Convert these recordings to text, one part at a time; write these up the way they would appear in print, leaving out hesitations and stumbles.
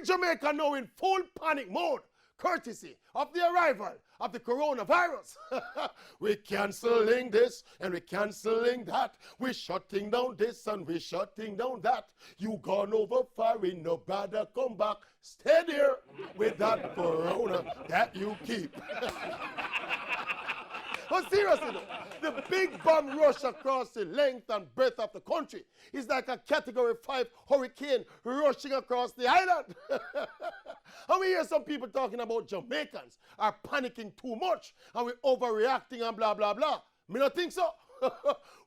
with Jamaica now in full panic mode, courtesy of the arrival of the coronavirus. We're cancelling this and we're cancelling that. We're shutting down this and we're shutting down that. You gone over far in no bother come back. Stay there with that corona that you keep. But seriously though, the big bomb rush across the length and breadth of the country is like a Category 5 hurricane rushing across the island. And we hear some people talking about Jamaicans are panicking too much and we're overreacting and blah, blah, blah. Me not think so.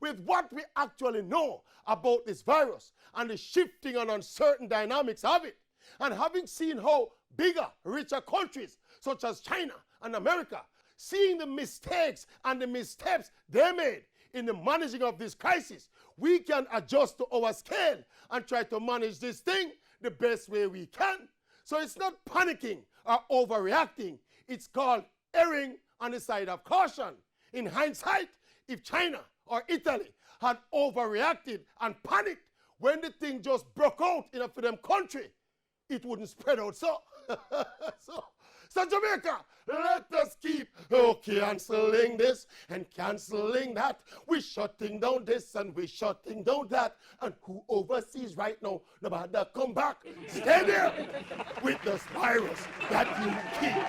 With what we actually know about this virus and the shifting and uncertain dynamics of it, and having seen how bigger, richer countries such as China and America, seeing the mistakes and the missteps they made in the managing of this crisis, we can adjust to our scale and try to manage this thing the best way we can. So it's not panicking or overreacting. It's called erring on the side of caution. In hindsight, if China or Italy had overreacted and panicked when the thing just broke out in a for them country, it wouldn't spread out so. So Jamaica, let us keep cancelling this and cancelling that. We're shutting down this and we're shutting down that. And who oversees right now, no matter come back, stay there with this virus that you keep.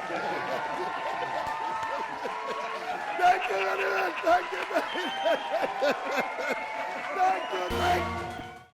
Thank you, everyone. Thank you. Thank you.